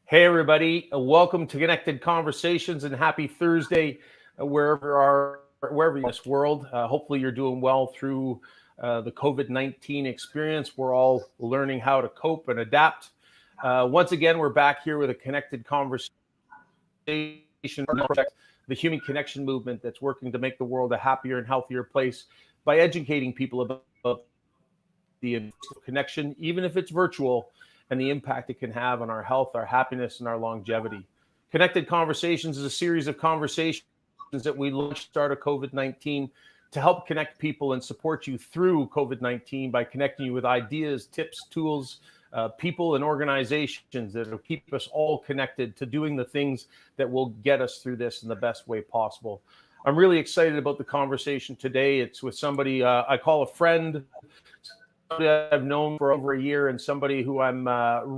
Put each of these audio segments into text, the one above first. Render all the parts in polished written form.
Hey, everybody. Welcome to Connected Conversations and happy Thursday, wherever you're in this world. Hopefully you're doing well through the COVID-19 experience. We're all learning how to cope and adapt. Once again, we're back here with a Connected Conversation project, the human connection movement that's working to make the world a happier and healthier place by educating people about the connection, even if it's virtual, and the impact it can have on our health, our happiness, and our longevity. Connected Conversations is a series of conversations that we launched start of COVID-19 to help connect people and support you through COVID-19 by connecting you with ideas, tips, tools, people, and organizations that will keep us all connected to doing the things that will get us through this in the best way possible. I'm really excited about the conversation today. It's with somebody I call a friend, somebody I've known for over a year, and somebody who I'm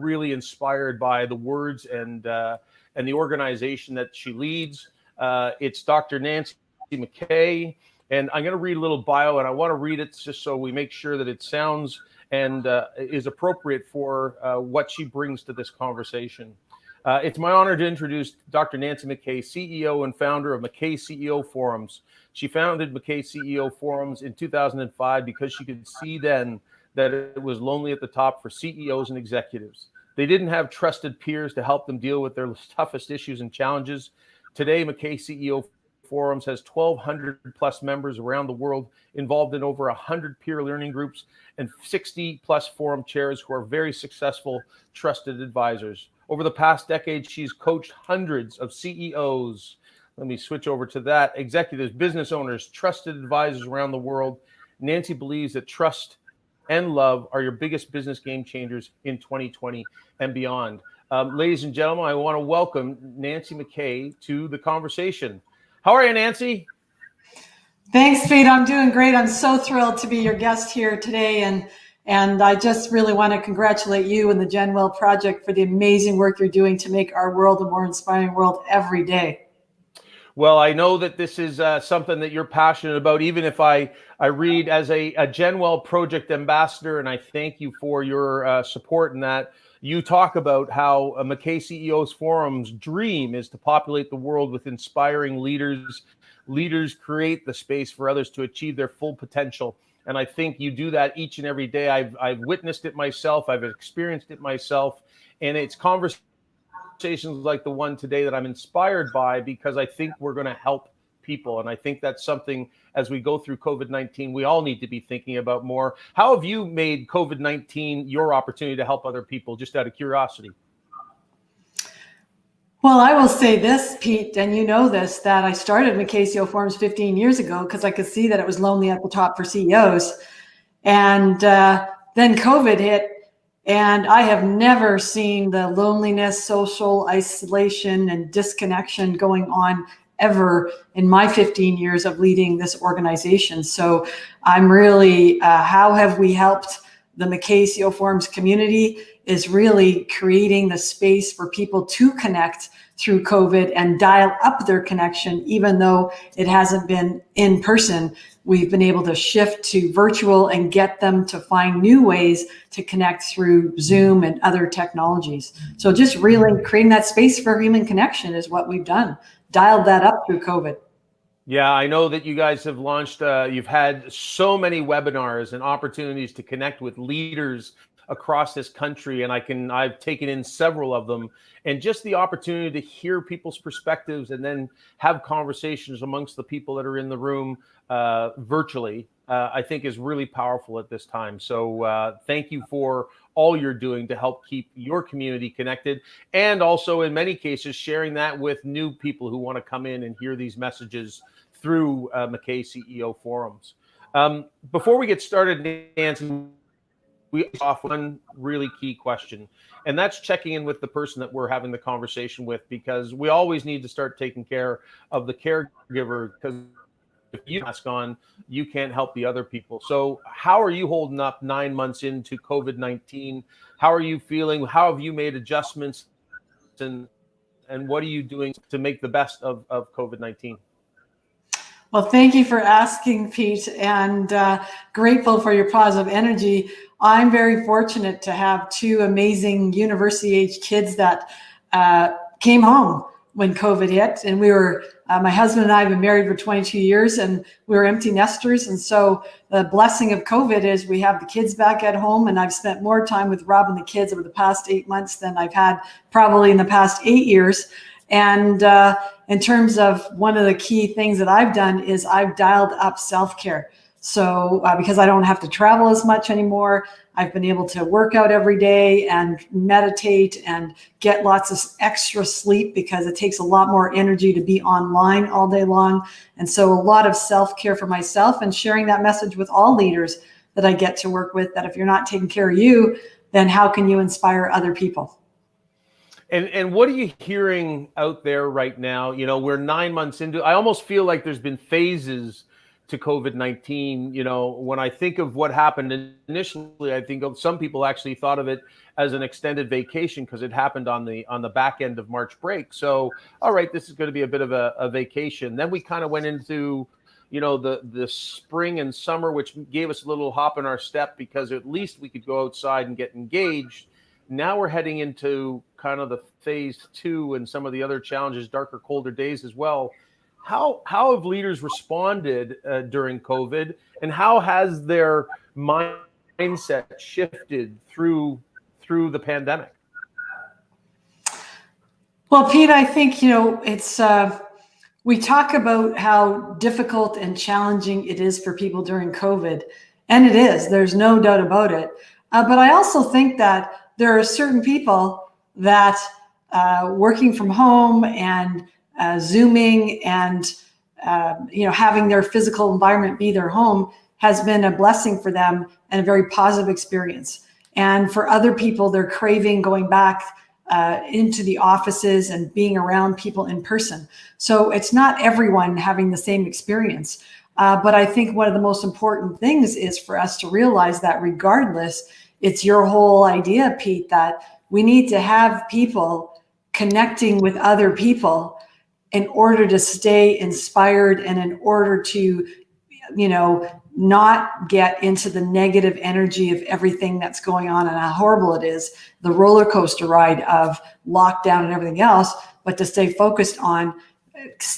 really inspired by the words and the organization that she leads. It's Dr. Nancy MacKay, and I'm going to read a little bio, and I want to read it just so we make sure that it sounds and is appropriate for what she brings to this conversation. It's my honor to introduce Dr. Nancy MacKay, CEO and founder of MacKay CEO Forums. She founded MacKay CEO Forums in 2005 because she could see then that it was lonely at the top for CEOs and executives. They didn't have trusted peers to help them deal with their toughest issues and challenges. Today, MacKay CEO Forums has 1,200 plus members around the world, involved in over 100 peer learning groups and 60 plus forum chairs who are very successful, trusted advisors. Over the past decade, she's coached hundreds of CEOs. Let me switch over to that. Executives, business owners, trusted advisors around the world. Nancy believes that trust and love are your biggest business game changers in 2020 and beyond. Ladies and gentlemen, I want to welcome Nancy MacKay to the conversation. How are you, Nancy? Thanks, Pete. I'm doing great. I'm so thrilled to be your guest here today. And I just really want to congratulate you and the GenWell Project for the amazing work you're doing to make our world a more inspiring world every day. Well, I know that this is something that you're passionate about, even if I read as a GenWell Project Ambassador, and I thank you for your support in that. You talk about how MacKay CEO's Forum's dream is to populate the world with inspiring leaders. Leaders create the space for others to achieve their full potential. And I think you do that each and every day. I've witnessed it myself. I've experienced it myself. And it's conversations like the one today that I'm inspired by, because I think we're going to help people. And I think that's something, as we go through COVID-19, we all need to be thinking about more. How have you made COVID-19 your opportunity to help other people, just out of curiosity? Well, I will say this, Pete, and you know this, that I started MacKay CEO Forums 15 years ago because I could see that it was lonely at the top for CEOs. And then COVID hit. And I have never seen the loneliness, social isolation, and disconnection going on ever in my 15 years of leading this organization. So I'm really, how have we helped the MacKay CEO Forums community is really creating the space for people to connect through COVID and dial up their connection, even though it hasn't been in person. We've been able to shift to virtual and get them to find new ways to connect through Zoom and other technologies. So just really creating that space for human connection is what we've done, dialed that up through COVID. Yeah, I know that you guys have launched, you've had so many webinars and opportunities to connect with leaders across this country, and I've taken in several of them, and just the opportunity to hear people's perspectives and then have conversations amongst the people that are in the room virtually, I think is really powerful at this time. So thank you for all you're doing to help keep your community connected, and also in many cases sharing that with new people who want to come in and hear these messages through MacKay CEO Forums. Before we get started, Nancy, we off one really key question, and that's checking in with the person that we're having the conversation with, because we always need to start taking care of the caregiver, because if you mask on, you can't help the other people. So how are you holding up 9 months into COVID-19? How are you feeling? How have you made adjustments, and what are you doing to make the best of COVID-19? Well, thank you for asking, Pete, and grateful for your positive energy. I'm very fortunate to have two amazing university-age kids that came home when COVID hit, and we were, my husband and I have been married for 22 years, and we were empty nesters. And so the blessing of COVID is we have the kids back at home, and I've spent more time with Rob and the kids over the past 8 months than I've had probably in the past 8 years. And in terms of one of the key things that I've done is I've dialed up self-care. So because I don't have to travel as much anymore, I've been able to work out every day and meditate and get lots of extra sleep, because it takes a lot more energy to be online all day long. And so a lot of self-care for myself, and sharing that message with all leaders that I get to work with, that if you're not taking care of you, then how can you inspire other people? And what are you hearing out there right now? You know, we're 9 months into, I almost feel like there's been phases to COVID-19. You know, when I think of what happened initially, I think some people actually thought of it as an extended vacation because it happened on the back end of March break. So, all right, this is going to be a bit of a vacation. Then we kind of went into, you know, the spring and summer, which gave us a little hop in our step because at least we could go outside and get engaged. Now we're heading into kind of the phase 2 and some of the other challenges, darker, colder days as well. How have leaders responded during COVID, and how has their mindset shifted through the pandemic? Well, Pete, I think, you know, it's we talk about how difficult and challenging it is for people during COVID, and it is. There's no doubt about it. But I also think that there are certain people that working from home and Zooming and you know, having their physical environment be their home has been a blessing for them and a very positive experience. And for other people, they're craving going back into the offices and being around people in person. So it's not everyone having the same experience. But I think one of the most important things is for us to realize that regardless, it's your whole idea, Pete, that we need to have people connecting with other people in order to stay inspired and in order to, you know, not get into the negative energy of everything that's going on and how horrible it is, the roller coaster ride of lockdown and everything else, but to stay focused on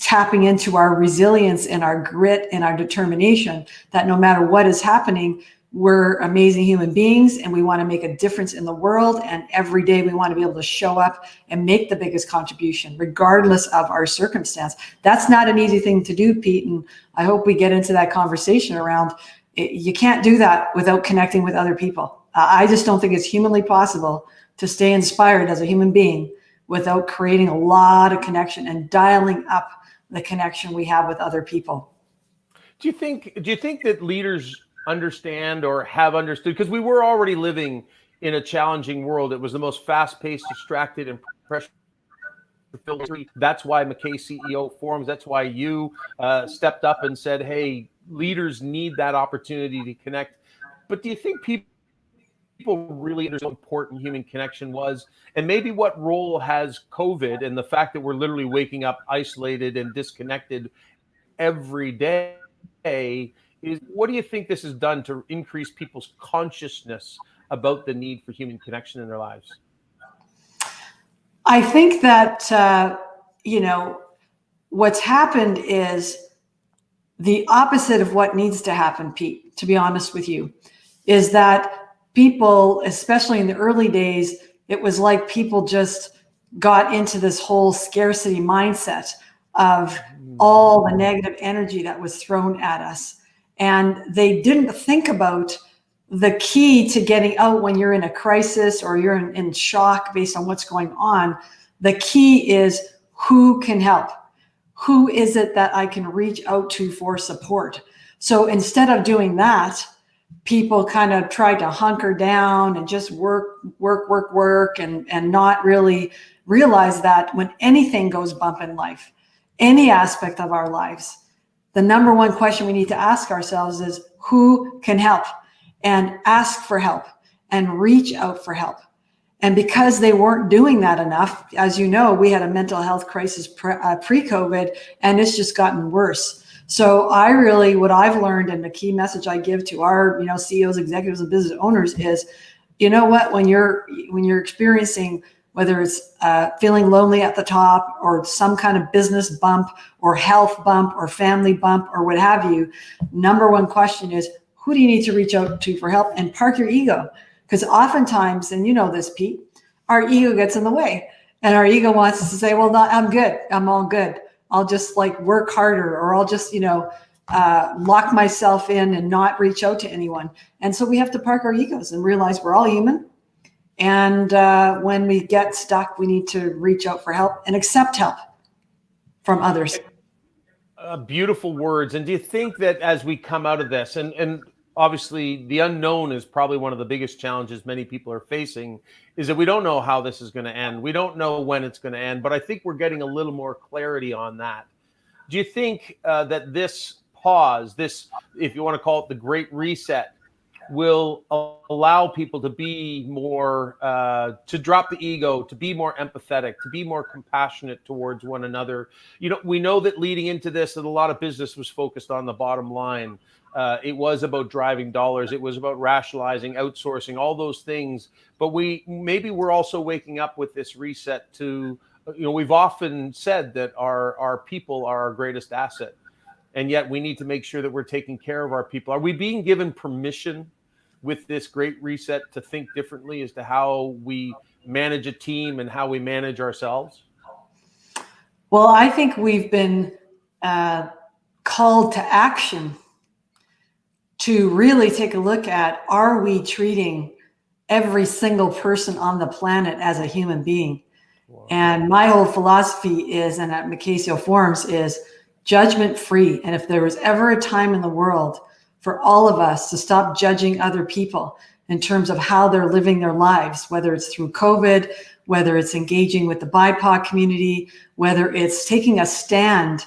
tapping into our resilience and our grit and our determination that no matter what is happening, we're amazing human beings and we want to make a difference in the world. And every day we want to be able to show up and make the biggest contribution, regardless of our circumstance. That's not an easy thing to do, Pete. And I hope we get into that conversation around it. You can't do that without connecting with other people. I just don't think it's humanly possible to stay inspired as a human being without creating a lot of connection and dialing up the connection we have with other people. Do you think that leaders understand or have understood, because we were already living in a challenging world? It was the most fast-paced, distracted, and pressure-filled. That's why MacKay CEO forums. That's why you stepped up and said, hey, leaders need that opportunity to connect. But do you think people really understand how important human connection was? And maybe what role has COVID and the fact that we're literally waking up isolated and disconnected every day is, what do you think this has done to increase people's consciousness about the need for human connection in their lives? I think that, you know, what's happened is the opposite of what needs to happen, Pete, to be honest with you, is that people, especially in the early days, it was like people just got into this whole scarcity mindset of all the negative energy that was thrown at us. And they didn't think about the key to getting out when you're in a crisis or you're in shock based on what's going on. The key is who can help? Who is it that I can reach out to for support? So instead of doing that, people kind of tried to hunker down and just work and not really realize that when anything goes bump in life, any aspect of our lives, the number one question we need to ask ourselves is who can help, and ask for help and reach out for help. And because they weren't doing that enough, as you know, we had a mental health crisis pre-COVID, and it's just gotten worse. So what I've learned, and the key message I give to our, CEOs, executives, and business owners is, you know what, when you're experiencing whether it's feeling lonely at the top or some kind of business bump or health bump or family bump or what have you, number one question is, who do you need to reach out to for help? And park your ego. Because oftentimes, and you know this, Pete, our ego gets in the way. And our ego wants us to say, well, no, I'm good. I'm all good. I'll just like work harder, or I'll just, lock myself in and not reach out to anyone. And so we have to park our egos and realize we're all human. And when we get stuck, we need to reach out for help and accept help from others. Beautiful words. And do you think that as we come out of this, and obviously the unknown is probably one of the biggest challenges many people are facing, is that we don't know how this is going to end. We don't know when it's going to end, but I think we're getting a little more clarity on that. Do you think that this pause, this, if you want to call it the Great Reset, will allow people to be more, to drop the ego, to be more empathetic, to be more compassionate towards one another? We know that leading into this, that a lot of business was focused on the bottom line. It was about driving dollars. It was about rationalizing, outsourcing, all those things. But we're also waking up with this reset to, we've often said that our people are our greatest asset. And yet we need to make sure that we're taking care of our people. Are we being given permission with this Great Reset to think differently as to how we manage a team and how we manage ourselves? Well, I think we've been called to action to really take a look at, are we treating every single person on the planet as a human being? Wow. And my whole philosophy is, and at MacKay Forums, is judgment free. And if there was ever a time in the world for all of us to stop judging other people in terms of how they're living their lives, whether it's through COVID, whether it's engaging with the BIPOC community, whether it's taking a stand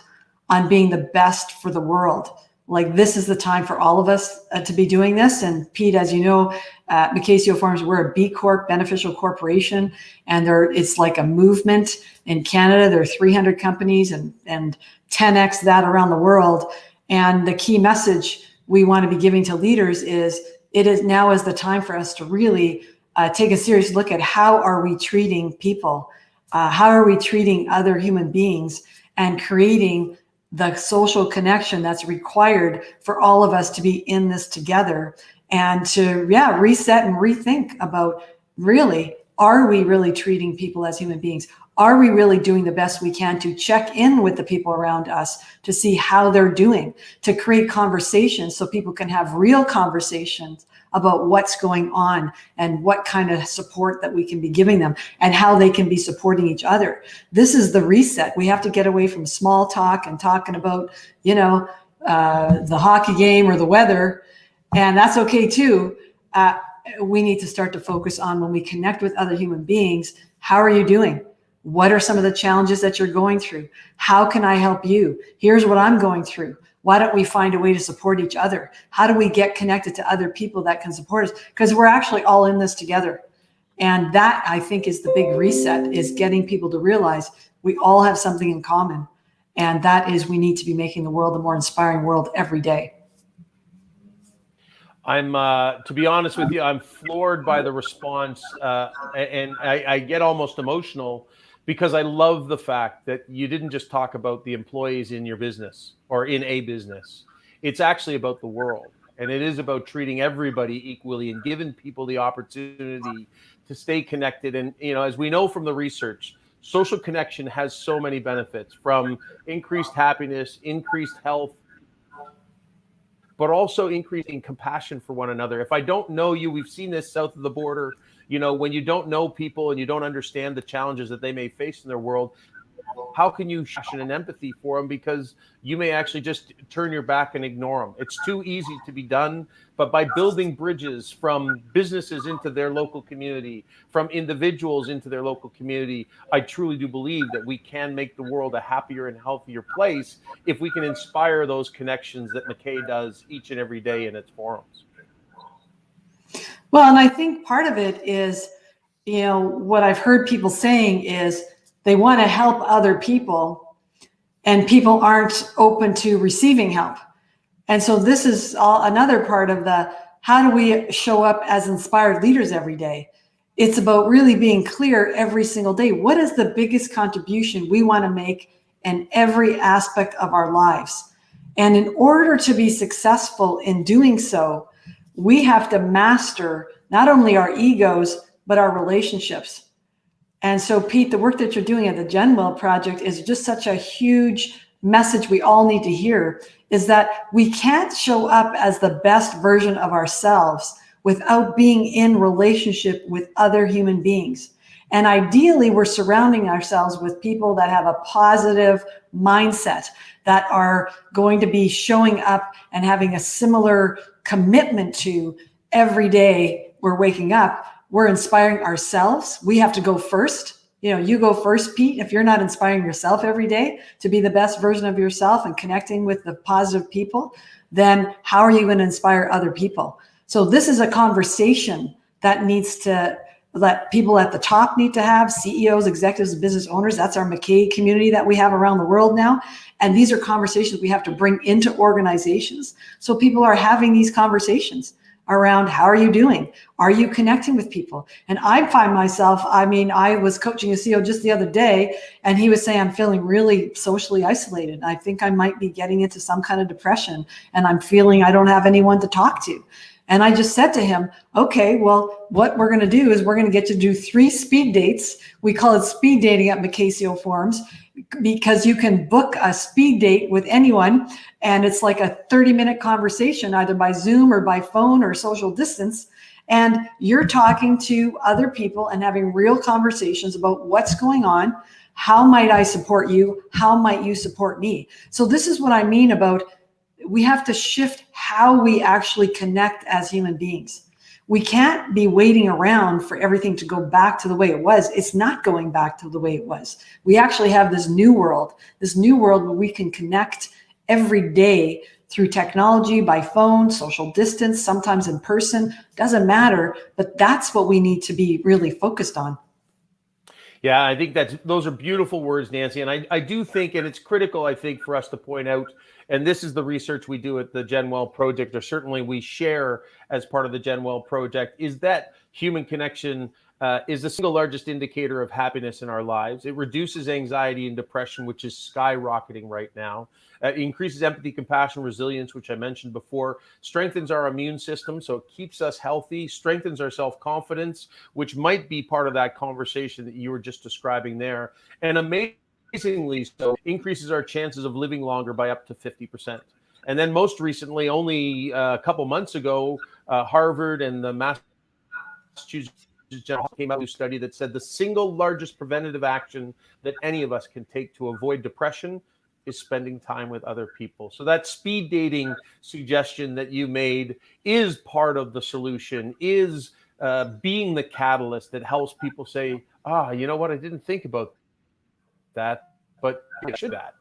on being the best for the world, like this is the time for all of us to be doing this. And Pete, as you know, at MacKay Forums, we're a B Corp beneficial corporation, and it's like a movement in Canada. There are 300 companies and 10x that around the world. And the key message we want to be giving to leaders is, it is now is the time for us to really take a serious look at how are we treating people, how are we treating other human beings, and creating the social connection that's required for all of us to be in this together, and to reset and rethink about, really, are we really treating people as human beings? Are we really doing the best we can to check in with the people around us to see how they're doing, to create conversations so people can have real conversations about what's going on and what kind of support that we can be giving them and how they can be supporting each other? This is the reset. We have to get away from small talk and talking about, the hockey game or the weather. And that's okay too. We need to start to focus on, when we connect with other human beings, how are you doing? What are some of the challenges that you're going through? How can I help you? Here's what I'm going through. Why don't we find a way to support each other? How do we get connected to other people that can support us? Because we're actually all in this together. And that, I think, is the big reset, is getting people to realize we all have something in common. And that is, we need to be making the world a more inspiring world every day. To be honest with you, I'm floored by the response, and I get almost emotional, because I love the fact that you didn't just talk about the employees in your business or in a business. It's actually about the world, and it is about treating everybody equally and giving people the opportunity to stay connected. And, as we know from the research, social connection has so many benefits, from increased happiness, increased health, but also increasing compassion for one another. If I don't know you, we've seen this south of the border, when you don't know people and you don't understand the challenges that they may face in their world, how can you show an empathy for them? Because you may actually just turn your back and ignore them. It's too easy to be done. But by building bridges from businesses into their local community, from individuals into their local community, I truly do believe that we can make the world a happier and healthier place if we can inspire those connections that MacKay does each and every day in its forums. Well, and I think part of it is, what I've heard people saying is they want to help other people, and people aren't open to receiving help. And so this is another part of how do we show up as inspired leaders every day? It's about really being clear every single day. What is the biggest contribution we want to make in every aspect of our lives? And in order to be successful in doing so, we have to master not only our egos, but our relationships. And so, Pete, the work that you're doing at the GenWell Project is just such a huge message we all need to hear, is that we can't show up as the best version of ourselves without being in relationship with other human beings. And ideally, we're surrounding ourselves with people that have a positive mindset, that are going to be showing up and having a similar commitment to every day we're waking up. We're inspiring ourselves. We have to go first. You go first, Pete. If you're not inspiring yourself every day to be the best version of yourself and connecting with the positive people, then how are you going to inspire other people? So this is a conversation that needs to let people at the top need to have, CEOs, executives, business owners. That's our MacKay community that we have around the world now. And these are conversations we have to bring into organizations. So people are having these conversations around, how are you doing? Are you connecting with people? And I find myself, I was coaching a CEO just the other day, and he was saying, I'm feeling really socially isolated. I think I might be getting into some kind of depression, and I'm feeling I don't have anyone to talk to. And I just said to him, okay, well, what we're going to do is we're going to get to do 3 speed dates. We call it speed dating at MacKay Forums, because you can book a speed date with anyone. And it's like a 30-minute conversation, either by Zoom or by phone or social distance. And you're talking to other people and having real conversations about what's going on. How might I support you? How might you support me? So this is what I mean about, we have to shift how we actually connect as human beings. We can't be waiting around for everything to go back to the way it was. It's not going back to the way it was. We actually have this new world where we can connect every day through technology, by phone, social distance, sometimes in person, doesn't matter, but that's what we need to be really focused on. Yeah, I think those are beautiful words, Nancy. And I do think, and it's critical, I think, for us to point out, and this is the research we do at the GenWell Project, or certainly we share as part of the GenWell Project, is that human connection is the single largest indicator of happiness in our lives. It reduces anxiety and depression, which is skyrocketing right now. It increases empathy, compassion, resilience, which I mentioned before, strengthens our immune system, so it keeps us healthy, strengthens our self-confidence, which might be part of that conversation that you were just describing there, and amazingly so, increases our chances of living longer by up to 50%. And then most recently, only a couple months ago, Harvard and the Massachusetts came out with a study that said the single largest preventative action that any of us can take to avoid depression is spending time with other people. So that speed dating suggestion that you made is part of the solution, is being the catalyst that helps people say, you know what, I didn't think about that, but I should that.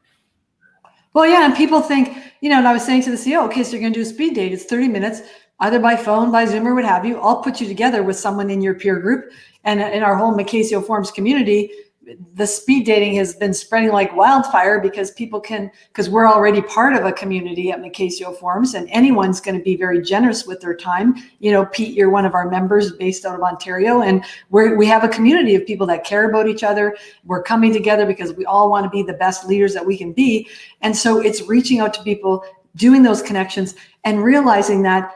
Well, yeah, and people think, and I was saying to the CEO, okay, so you're going to do a speed date. It's 30 minutes, either by phone, by Zoom, or what have you. I'll put you together with someone in your peer group. And in our whole MacKay Forums community, the speed dating has been spreading like wildfire, because because we're already part of a community at MacKay Forums, and anyone's going to be very generous with their time. Pete, you're one of our members based out of Ontario, and we have a community of people that care about each other. We're coming together because we all want to be the best leaders that we can be. And so it's reaching out to people, doing those connections, and realizing that,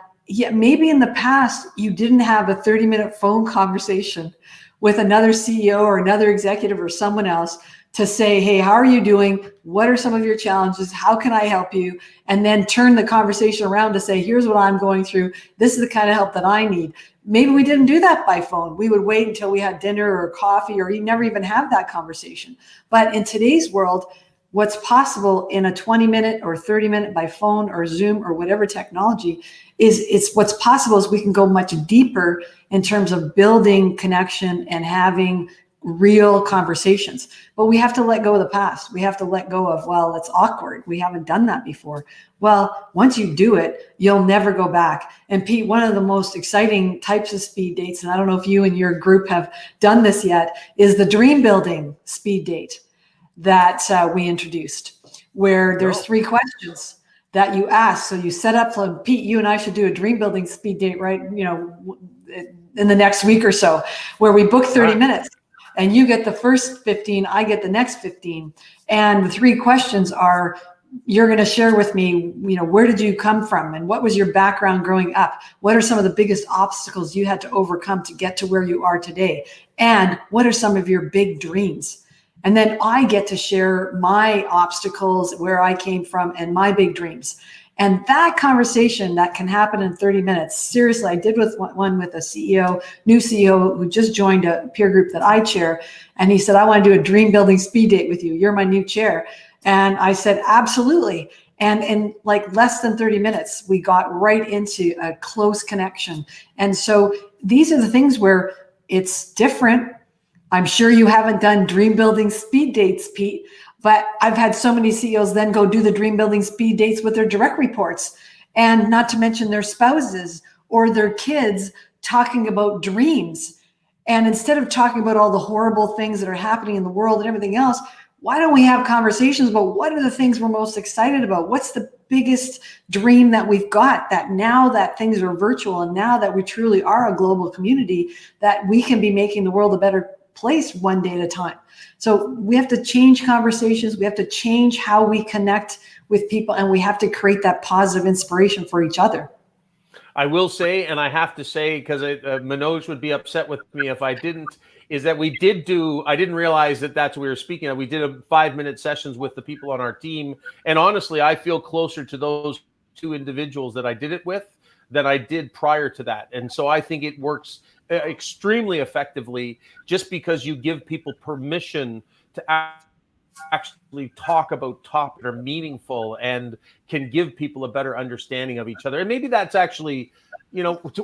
maybe in the past you didn't have a 30-minute phone conversation with another CEO or another executive or someone else to say, hey, how are you doing? What are some of your challenges? How can I help you? And then turn the conversation around to say, here's what I'm going through. This is the kind of help that I need. Maybe we didn't do that by phone. We would wait until we had dinner or coffee, or you never even have that conversation. But in today's world, what's possible in a 20-minute or 30-minute by phone or Zoom or whatever technology it's what's possible is we can go much deeper in terms of building connection and having real conversations. But we have to let go of the past. We have to let go of, well, it's awkward. We haven't done that before. Well, once you do it, you'll never go back. And Pete, one of the most exciting types of speed dates, and I don't know if you and your group have done this yet, is the dream building speed date that we introduced, where there's 3 questions that you ask. So you set up, Pete, you and I should do a dream building speed date, right? in the next week or so, where we book 30 minutes and you get the first 15, I get the next 15. And the 3 questions are, you're going to share with me, where did you come from and what was your background growing up? What are some of the biggest obstacles you had to overcome to get to where you are today? And what are some of your big dreams? And then I get to share my obstacles, where I came from, and my big dreams. And that conversation that can happen in 30 minutes, seriously, I did one with a CEO, new CEO who just joined a peer group that I chair. And he said, I want to do a dream building speed date with you. You're my new chair. And I said, absolutely. And in like less than 30 minutes, we got right into a close connection. And so these are the things where it's different. I'm sure you haven't done dream building speed dates, Pete, but I've had so many CEOs then go do the dream building speed dates with their direct reports, and not to mention their spouses or their kids talking about dreams. And instead of talking about all the horrible things that are happening in the world and everything else, why don't we have conversations about what are the things we're most excited about? What's the biggest dream that we've got, that now that things are virtual and now that we truly are a global community, that we can be making the world a better place one day at a time. So we have to change conversations. We have to change how we connect with people, and we have to create that positive inspiration for each other. I will say, and I have to say, because Manoj would be upset with me if I didn't, is that we did do, I didn't realize that that's what we were speaking of. We did a 5-minute sessions with the people on our team. And honestly, I feel closer to those 2 individuals that I did it with than I did prior to that. And so I think it works extremely effectively, just because you give people permission to actually talk about topics that are meaningful and can give people a better understanding of each other. And maybe that's actually,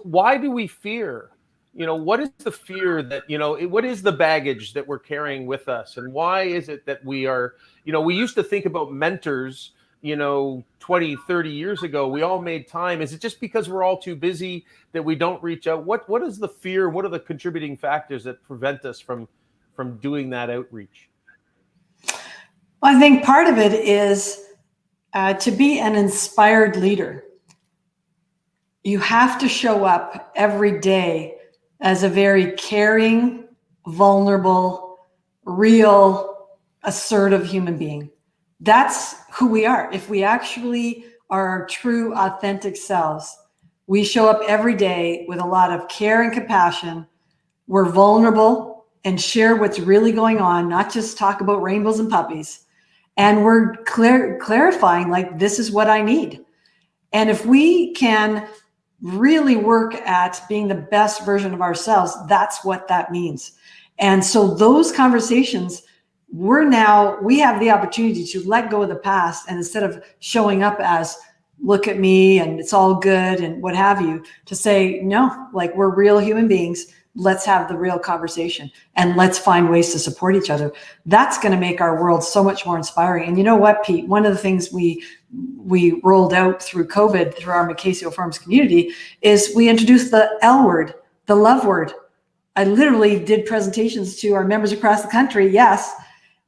why do we fear? What is the fear that, what is the baggage that we're carrying with us? And why is it that we are, we used to think about mentors, 20, 30 years ago, we all made time. Is it just because we're all too busy that we don't reach out? What is the fear? What are the contributing factors that prevent us from doing that outreach? Well, I think part of it is to be an inspired leader. You have to show up every day as a very caring, vulnerable, real, assertive human being. That's who we are. If we actually are our true, authentic selves, we show up every day with a lot of care and compassion. We're vulnerable and share what's really going on, not just talk about rainbows and puppies. And we're clarifying, like, this is what I need. And if we can really work at being the best version of ourselves, that's what that means. And so those conversations, we have the opportunity to let go of the past, and instead of showing up as, look at me and it's all good and what have you, to say, no, like, we're real human beings. Let's have the real conversation and let's find ways to support each other. That's going to make our world so much more inspiring. And you know what, Pete, one of the things we rolled out through COVID, through our MacKay Farms community, is we introduced the L word, the love word. I literally did presentations to our members across the country. Yes.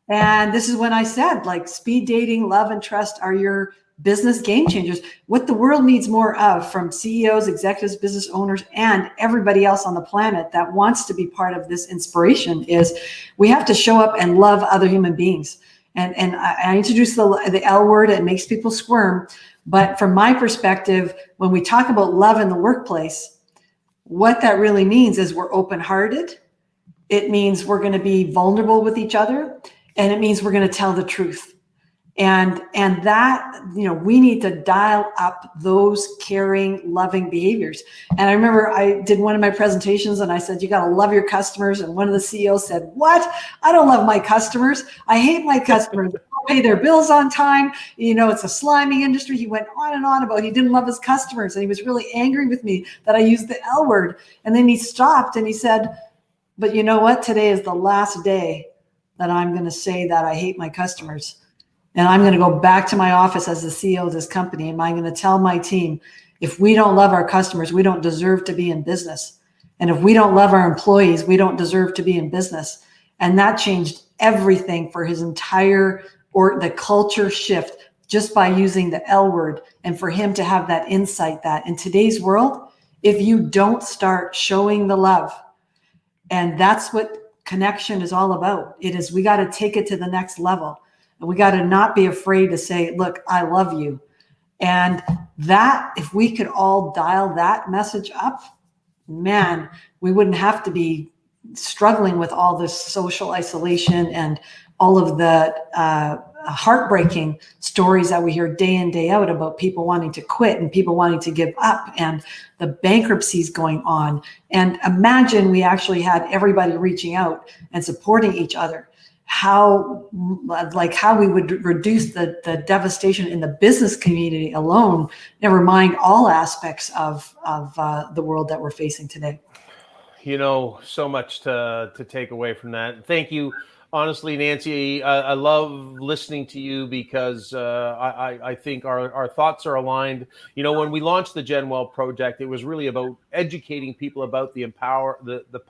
And this is when I said, like, speed dating, love, and trust are your business game changers. What the world needs more of from CEOs, executives, business owners, and everybody else on the planet that wants to be part of this inspiration is we have to show up and love other human beings. And I introduced the L word. It makes people squirm. But from my perspective, when we talk about love in the workplace, what that really means is we're open-hearted. It means we're going to be vulnerable with each other. And it means we're going to tell the truth. And that, we need to dial up those caring, loving behaviors. And I remember I did one of my presentations and I said, you got to love your customers. And one of the CEOs said, what? I don't love my customers. I hate my customers. They don't pay their bills on time. It's a slimy industry. He went on and on about he didn't love his customers. And he was really angry with me that I used the L word. And then he stopped and he said, but you know what? Today is the last day that I'm going to say that I hate my customers. And I'm going to go back to my office as the CEO of this company, and I'm going to tell my team, if we don't love our customers, we don't deserve to be in business. And if we don't love our employees, we don't deserve to be in business. And that changed everything for his entire, or the culture shift, just by using the L word, and for him to have that insight that in today's world, if you don't start showing the love. And that's what connection is all about. We got to take it to the next level. And we got to not be afraid to say, look, I love you. And that, if we could all dial that message up, man, we wouldn't have to be struggling with all this social isolation and all of the heartbreaking stories that we hear day in, day out about people wanting to quit and people wanting to give up and the bankruptcies going on. And imagine we actually had everybody reaching out and supporting each other. How we would reduce the devastation in the business community alone, never mind all aspects of the world that we're facing today. So much to take away from that. Thank you. Honestly, Nancy, I love listening to you because I think our thoughts are aligned. When we launched the GenWell Project, it was really about educating people about the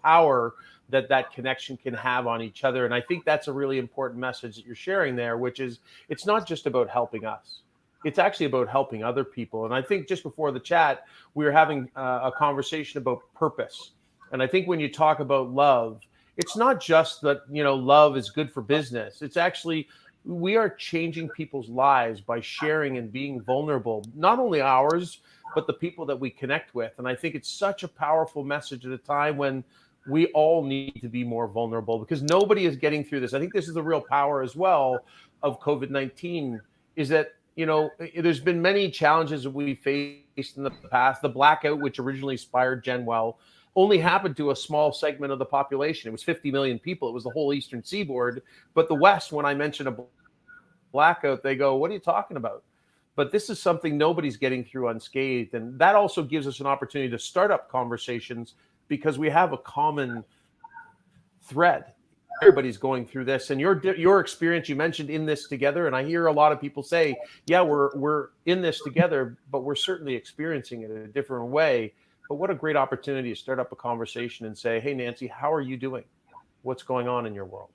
power that connection can have on each other. And I think that's a really important message that you're sharing there, which is it's not just about helping us. It's actually about helping other people. And I think just before the chat, we were having a conversation about purpose. And I think when you talk about love, it's not just that, love is good for business. It's actually, we are changing people's lives by sharing and being vulnerable, not only ours, but the people that we connect with. And I think it's such a powerful message at a time when we all need to be more vulnerable because nobody is getting through this. I think this is the real power as well of COVID-19 is that, there's been many challenges that we faced in the past. The blackout, which originally inspired GenWell, only happened to a small segment of the population. It was 50 million people. It was the whole Eastern Seaboard. But the West, when I mention a blackout, they go, what are you talking about? But this is something nobody's getting through unscathed. And that also gives us an opportunity to start up conversations because we have a common thread. Everybody's going through this. And your experience, you mentioned in this together. And I hear a lot of people say, yeah, we're in this together, but we're certainly experiencing it in a different way. But what a great opportunity to start up a conversation and say, hey, Nancy, how are you doing? What's going on in your world?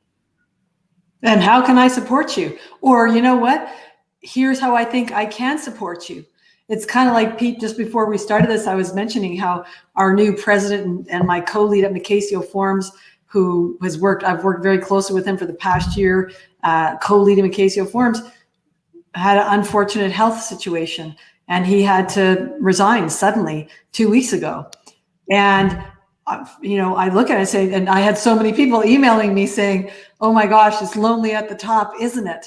And how can I support you? Or you know what? Here's how I think I can support you. It's kind of like Pete, just before we started this, I was mentioning how our new president and my co-lead at MacKay Forums, who I've worked very closely with him for the past year, co-lead at MacKay Forums, had an unfortunate health situation. And he had to resign suddenly 2 weeks ago. And, I look at it and say, and I had so many people emailing me saying, oh my gosh, it's lonely at the top, isn't it?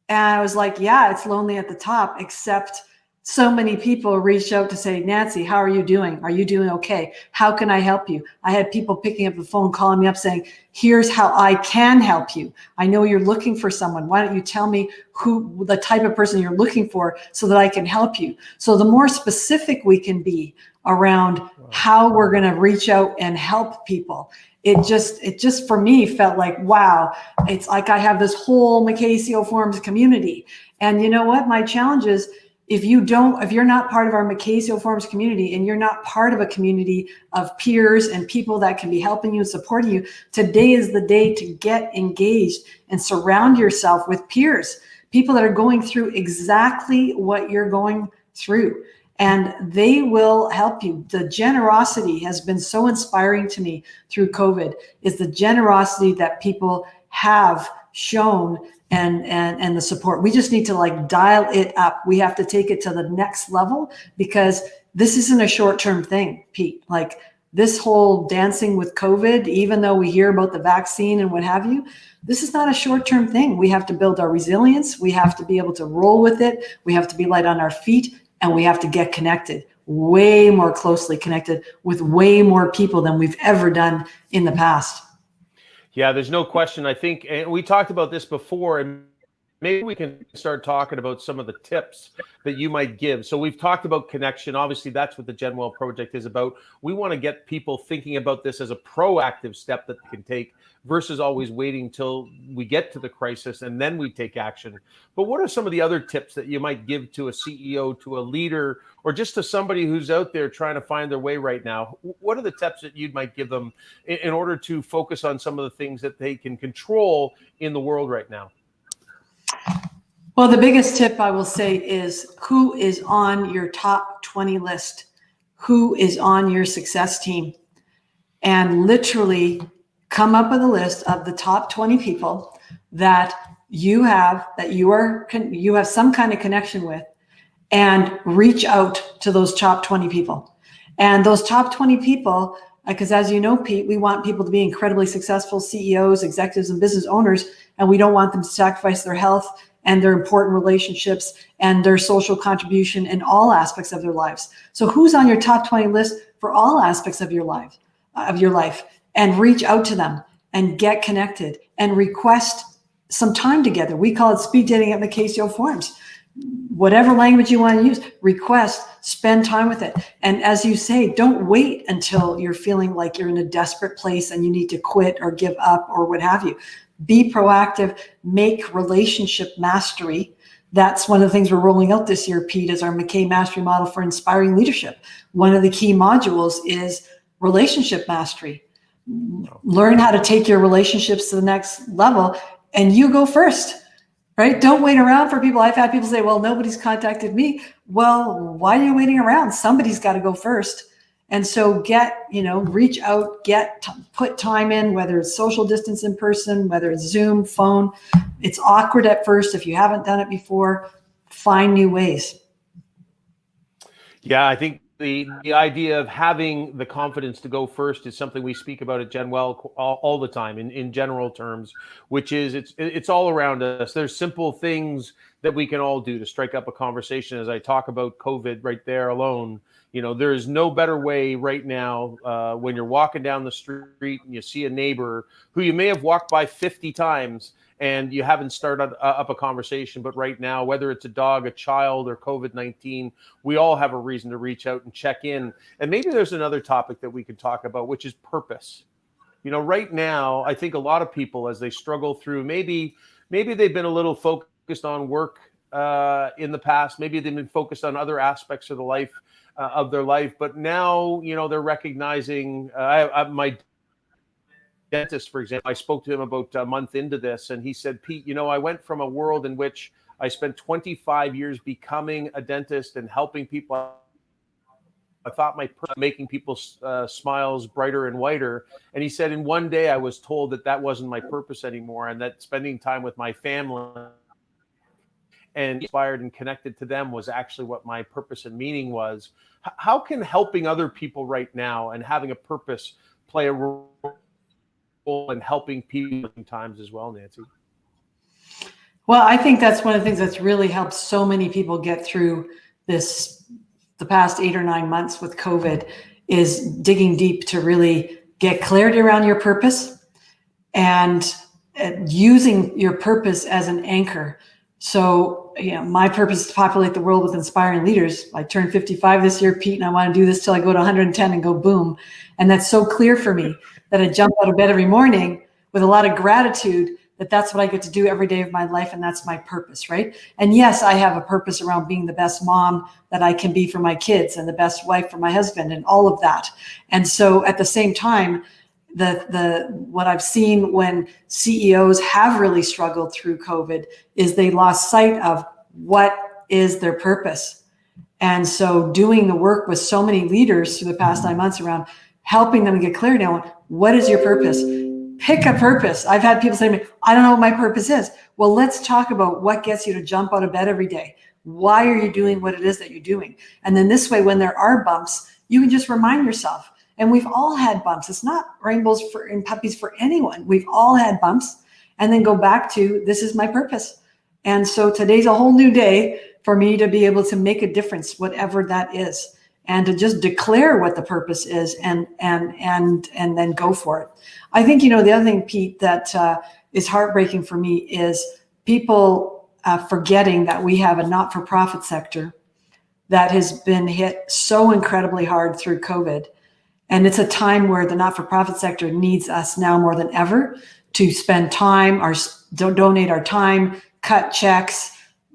And I was like, yeah, it's lonely at the top, except so many people reached out to say, Nancy, how are you doing? Are you doing okay? How can I help you? I had people picking up the phone, calling me up saying, here's how I can help you. I know you're looking for someone. Why don't you tell me who the type of person you're looking for so that I can help you? So the more specific we can be around how we're going to reach out and help people, it just for me felt like, wow, it's like I have this whole MacKay Forums community. And you know what? My challenge is, if you're not part of our MacKay Forums community and you're not part of a community of peers and people that can be helping you and supporting you, today is the day to get engaged and surround yourself with peers, people that are going through exactly what you're going through, and they will help you. The generosity has been so inspiring to me through COVID, is the generosity that people have shown and the support. We just need to dial it up. We have to take it to the next level because this isn't a short-term thing, Pete. This whole dancing with COVID, even though we hear about the vaccine and what have you, this is not a short-term thing. We have to build our resilience. We have to be able to roll with it. We have to be light on our feet, and we have to get connected, way more closely connected with way more people than we've ever done in the past. Yeah, there's no question. I think, and we talked about this before, and maybe we can start talking about some of the tips that you might give. So we've talked about connection. Obviously, that's what the GenWell Project is about. We want to get people thinking about this as a proactive step that they can take versus always waiting till we get to the crisis and then we take action. But what are some of the other tips that you might give to a CEO, to a leader, or just to somebody who's out there trying to find their way right now? What are the tips that you might give them in order to focus on some of the things that they can control in the world right now? Well, the biggest tip I will say is, who is on your top 20 list? who is on your success team, and literally come up with a list of the top 20 people that you have some kind of connection with, and reach out to those top 20 people. And those top 20 people, because as you know, Pete, we want people to be incredibly successful CEOs, executives, and business owners, and we don't want them to sacrifice their health and their important relationships and their social contribution in all aspects of their lives. So who's on your top 20 list for all aspects of your life, and reach out to them and get connected and request some time together. We call it speed dating at MacKay Forums. Whatever language you want to use, request, spend time with it. And as you say, don't wait until you're feeling like you're in a desperate place and you need to quit or give up or what have you. Be proactive, make relationship mastery. That's one of the things we're rolling out this year, Pete, is our MacKay Mastery Model for Inspiring Leadership. One of the key modules is relationship mastery. Learn how to take your relationships to the next level, and you go first. Right? Don't wait around for people. I've had people say, well, nobody's contacted me. Well, why are you waiting around? Somebody's got to go first. And so reach out, put time in, whether it's social distance in person, whether it's Zoom, phone. It's awkward at first. If you haven't done it before, find new ways. Yeah, I think the idea of having the confidence to go first is something we speak about at GenWell all the time in general terms, which is it's all around us. There's simple things that we can all do to strike up a conversation. As I talk about COVID right there alone, there is no better way right now when you're walking down the street and you see a neighbor who you may have walked by 50 times and you haven't started up a conversation. But right now, whether it's a dog, a child, or COVID-19, we all have a reason to reach out and check in. And maybe there's another topic that we could talk about, which is purpose. Right now, I think a lot of people, as they struggle through, maybe they've been a little focused on work in the past. Maybe they've been focused on other aspects of their life. But now, they're recognizing my dentist, for example. I spoke to him about a month into this, and he said, Pete, I went from a world in which I spent 25 years becoming a dentist and helping people. I thought making people's smiles brighter and whiter. And he said, in one day, I was told that wasn't my purpose anymore, and that spending time with my family and inspired and connected to them was actually what my purpose and meaning was. How can helping other people right now and having a purpose play a role in helping people in times as well, Nancy? Well, I think that's one of the things that's really helped so many people get through the past 8 or 9 months with COVID, is digging deep to really get clarity around your purpose and using your purpose as an anchor. So, my purpose is to populate the world with inspiring leaders. I turned 55 this year, Pete, and I want to do this till I go to 110 and go boom. And that's so clear for me that I jump out of bed every morning with a lot of gratitude that that's what I get to do every day of my life. And that's my purpose, right? And yes, I have a purpose around being the best mom that I can be for my kids and the best wife for my husband and all of that. And so at the same time, what I've seen when CEOs have really struggled through COVID is they lost sight of what is their purpose. And so doing the work with so many leaders through the past 9 months around helping them get clarity on what is your purpose. Pick a purpose. I've had people say to me, I don't know what my purpose is. Well, let's talk about what gets you to jump out of bed every day. Why are you doing what it is that you're doing? And then this way, when there are bumps, you can just remind yourself. And we've all had bumps. It's not rainbows and puppies for anyone. We've all had bumps, and then go back to, this is my purpose. And so today's a whole new day for me to be able to make a difference, whatever that is, and to just declare what the purpose is and then go for it. I think, the other thing, Pete, that is heartbreaking for me is people forgetting that we have a not-for-profit sector that has been hit so incredibly hard through COVID. And it's a time where the not-for-profit sector needs us now more than ever to spend time, donate our time, cut checks,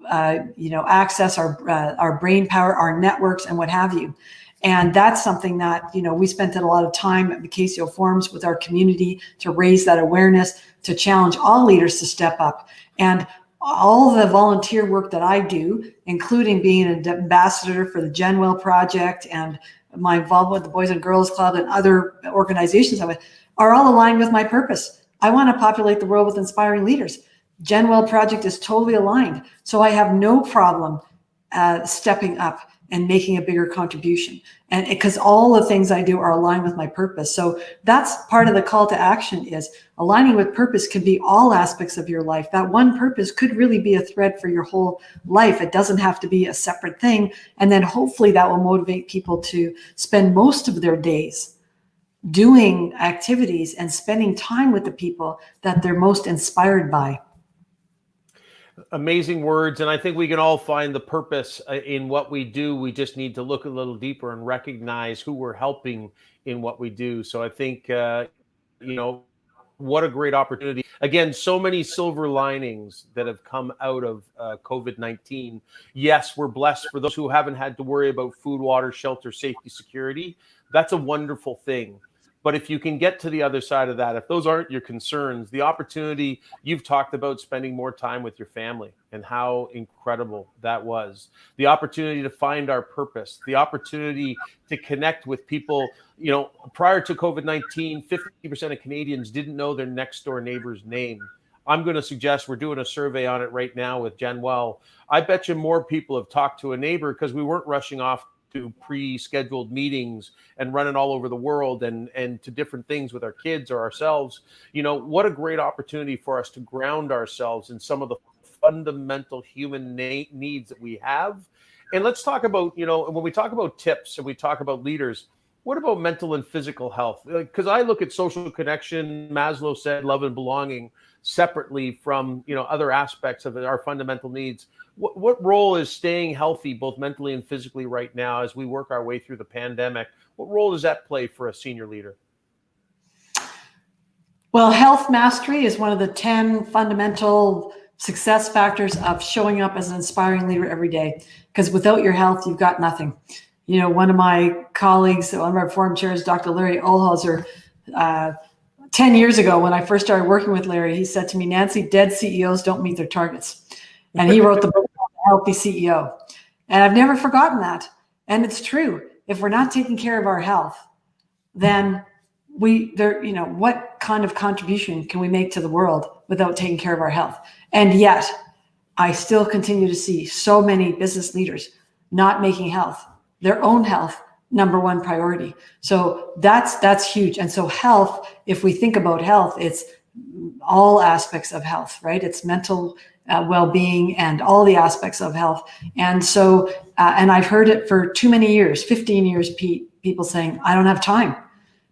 access our brain power, our networks, and what have you. And that's something that, we spent a lot of time at MacKay Forums with our community to raise that awareness, to challenge all leaders to step up. And all the volunteer work that I do, including being an ambassador for the GenWell Project and my involvement with the Boys and Girls Club and other organizations are all aligned with my purpose. I want to populate the world with inspiring leaders. GenWell Project is totally aligned. So I have no problem stepping up and making a bigger contribution. And because all the things I do are aligned with my purpose. So that's part of the call to action, is aligning with purpose can be all aspects of your life. That one purpose could really be a thread for your whole life. It doesn't have to be a separate thing. And then hopefully that will motivate people to spend most of their days doing activities and spending time with the people that they're most inspired by. Amazing words. And I think we can all find the purpose in what we do. We just need to look a little deeper and recognize who we're helping in what we do. So I think, what a great opportunity. Again, so many silver linings that have come out of COVID-19. Yes, we're blessed for those who haven't had to worry about food, water, shelter, safety, security. That's a wonderful thing. But if you can get to the other side of that, if those aren't your concerns, the opportunity, you've talked about spending more time with your family and how incredible that was. The opportunity to find our purpose, the opportunity to connect with people. Prior to COVID-19, 50% of Canadians didn't know their next door neighbor's name. I'm going to suggest, we're doing a survey on it right now with GenWell. I bet you more people have talked to a neighbor because we weren't rushing off to pre-scheduled meetings and running all over the world and to different things with our kids or ourselves. What a great opportunity for us to ground ourselves in some of the fundamental human needs that we have. And let's talk about, when we talk about tips and we talk about leaders, what about mental and physical health? Because I look at social connection, Maslow said love and belonging, separately from, other aspects of our fundamental needs. What role is staying healthy, both mentally and physically, right now as we work our way through the pandemic? What role does that play for a senior leader? Well, health mastery is one of the 10 fundamental success factors of showing up as an inspiring leader every day. Because without your health, you've got nothing. One of my colleagues, one of our forum chairs, Dr. Larry Olhauser, 10 years ago, when I first started working with Larry, he said to me, "Nancy, dead CEOs don't meet their targets." And he wrote the book, Healthy CEO. And I've never forgotten that. And it's true. If we're not taking care of our health, then what kind of contribution can we make to the world without taking care of our health? And yet I still continue to see so many business leaders not making their own health, number one priority. So that's huge. And so health, if we think about health, it's all aspects of health, right? It's mental well-being and all the aspects of health. And so, and I've heard it for too many years, 15 years, Pete, people saying, I don't have time,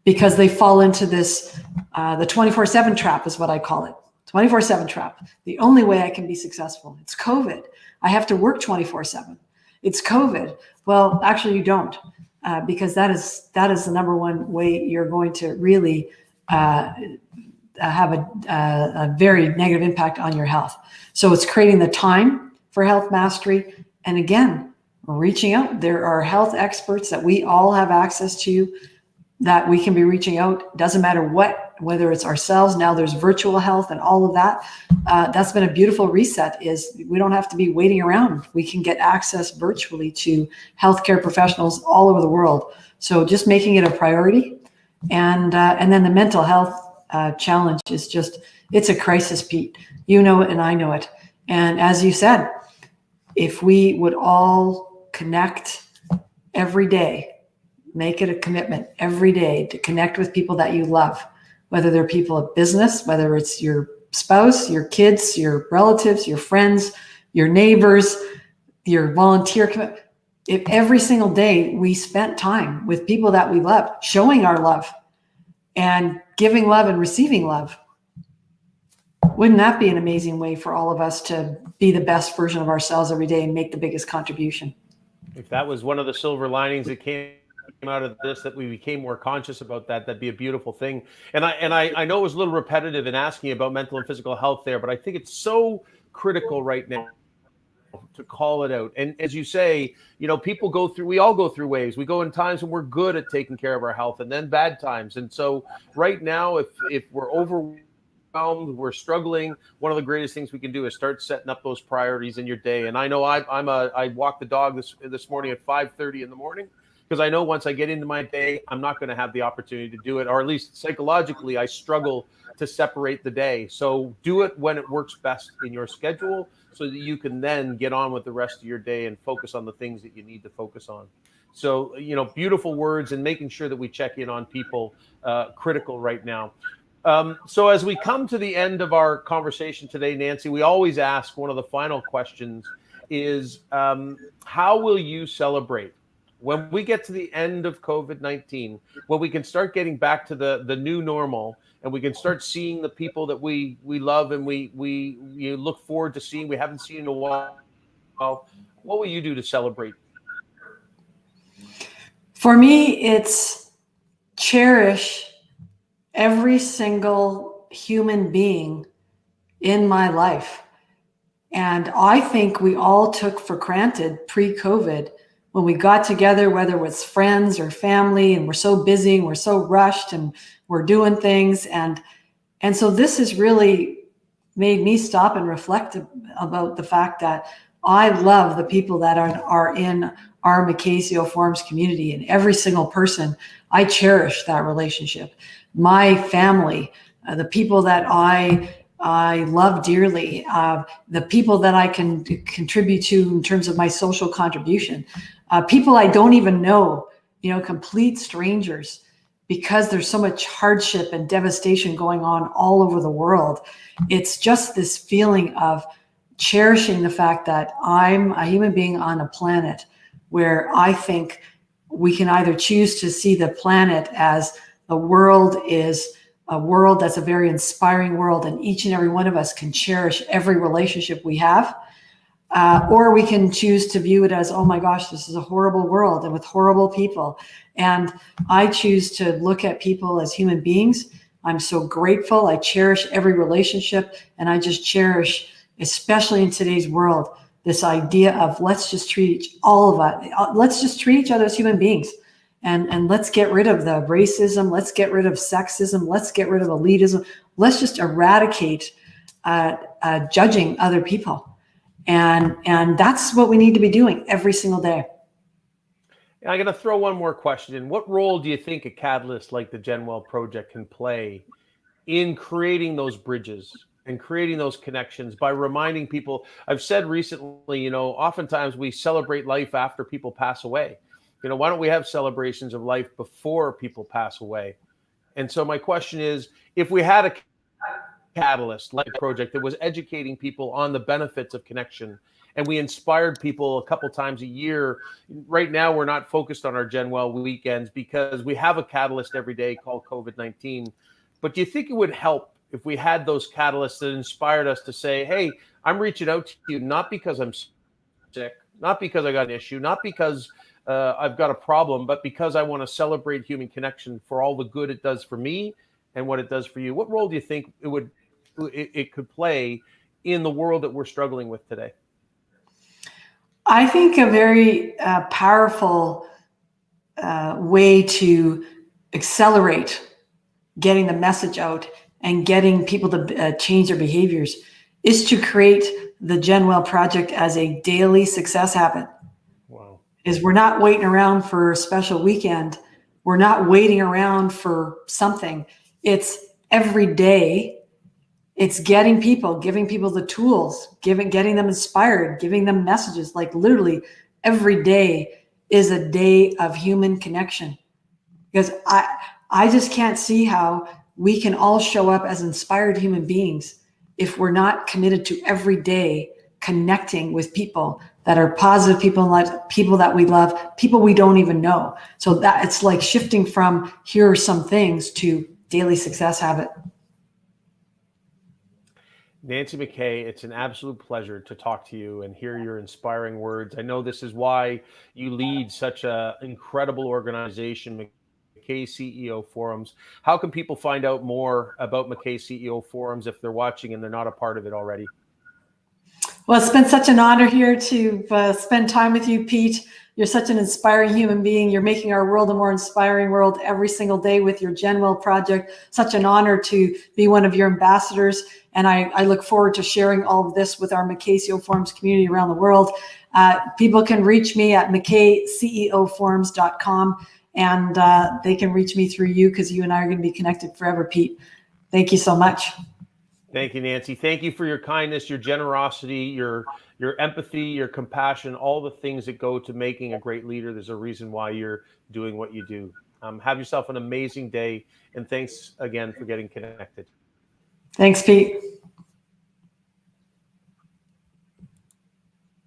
because they fall into this, the 24/7 trap is what I call it. 24/7 trap. The only way I can be successful. It's COVID. I have to work 24/7. It's COVID. Well, actually you don't, because that is the number one way you're going to really have a very negative impact on your health. So it's creating the time for health mastery. And again, reaching out. There are health experts that we all have access to that we can be reaching out. Doesn't matter whether it's ourselves. Now there's virtual health and all of that. That's been a beautiful reset, is we don't have to be waiting around. We can get access virtually to healthcare professionals all over the world. So just making it a priority. And then the mental health challenge is it's a crisis, Pete. You know it and I know it. And as you said, if we would all connect every day, make it a commitment every day to connect with people that you love, whether they're people of business, whether it's your spouse, your kids, your relatives, your friends, your neighbors, your volunteer commitment. If every single day we spent time with people that we love, showing our love and giving love and receiving love, wouldn't that be an amazing way for all of us to be the best version of ourselves every day and make the biggest contribution? If that was one of the silver linings that came out of this, that we became more conscious about that'd be a beautiful thing. And I know it was a little repetitive in asking about mental and physical health there, but I think it's so critical right now to call it out. And as you say, people we all go through waves. We go in times when we're good at taking care of our health, and then bad times. And so right now, if we're overwhelmed, we're struggling, one of the greatest things we can do is start setting up those priorities in your day. And I know I walked the dog this morning at 5:30 in the morning, because I know once I get into my day, I'm not going to have the opportunity to do it, or at least psychologically, I struggle to separate the day. So do it when it works best in your schedule so that you can then get on with the rest of your day and focus on the things that you need to focus on. So, beautiful words, and making sure that we check in on people, critical right now. So as we come to the end of our conversation today, Nancy, we always ask, one of the final questions is, how will you celebrate when we get to the end of COVID-19, when we can start getting back to the new normal, and we can start seeing the people that we love and we look forward to seeing, we haven't seen in a while? What will you do to celebrate? For me, it's cherish every single human being in my life. And I think we all took for granted pre-COVID when we got together, whether it was friends or family, and we're so busy and we're so rushed and we're doing things. And so this has really made me stop and reflect about the fact that I love the people that are in our MacKay CEO Forums community, and every single person, I cherish that relationship. My family, the people that I love dearly, the people that I can contribute to in terms of my social contribution, people I don't even know, complete strangers, because there's so much hardship and devastation going on all over the world. It's just this feeling of cherishing the fact that I'm a human being on a planet where I think we can either choose to see the planet as the world is a world that's a very inspiring world, and each and every one of us can cherish every relationship we have, or we can choose to view it as, oh my gosh, this is a horrible world and with horrible people. And I choose to look at people as human beings. I'm so grateful. I cherish every relationship, and I just cherish, especially in today's world, this idea of let's just treat each other as human beings. And let's get rid of the racism. Let's get rid of sexism. Let's get rid of elitism. Let's just eradicate judging other people. And that's what we need to be doing every single day. I'm going to throw one more question in. What role do you think a catalyst like the GenWell Project can play in creating those bridges and creating those connections by reminding people? I've said recently, oftentimes we celebrate life after people pass away. Why don't we have celebrations of life before people pass away? And so my question is, if we had a catalyst like a project that was educating people on the benefits of connection, and we inspired people a couple times a year. Right now, we're not focused on our GenWell weekends because we have a catalyst every day called COVID-19. But do you think it would help if we had those catalysts that inspired us to say, hey, I'm reaching out to you not because I'm sick, not because I got an issue, not because I've got a problem, but because I want to celebrate human connection for all the good it does for me and what it does for you? What role do you think it could play in the world that we're struggling with today? I think a very powerful way to accelerate getting the message out and getting people to change their behaviors is to create the GenWell Project as a daily success habit. Wow. Is we're not waiting around for a special weekend. We're not waiting around for something. It's every day. It's giving people the tools, getting them inspired, giving them messages. Like literally every day is a day of human connection. Because I just can't see how we can all show up as inspired human beings if we're not committed to every day connecting with people that are positive people, like people that we love, people we don't even know. So that it's like shifting from here are some things to daily success habit. Nancy MacKay, it's an absolute pleasure to talk to you and hear your inspiring words. I know this is why you lead such an incredible organization, MacKay CEO Forums. How can people find out more about MacKay CEO Forums if they're watching and they're not a part of it already? Well, it's been such an honor here to spend time with you, Pete. You're such an inspiring human being. You're making our world a more inspiring world every single day with your GenWell project. Such an honor to be one of your ambassadors. And I look forward to sharing all of this with our MacKay CEO Forums community around the world. People can reach me at MacKayCEOforums.com, and they can reach me through you, because you and I are going to be connected forever, Pete. Thank you so much. Thank you, Nancy. Thank you for your kindness, your generosity, your empathy, your compassion, all the things that go to making a great leader. There's a reason why you're doing what you do. Have yourself an amazing day, and thanks again for getting connected. Thanks, Pete.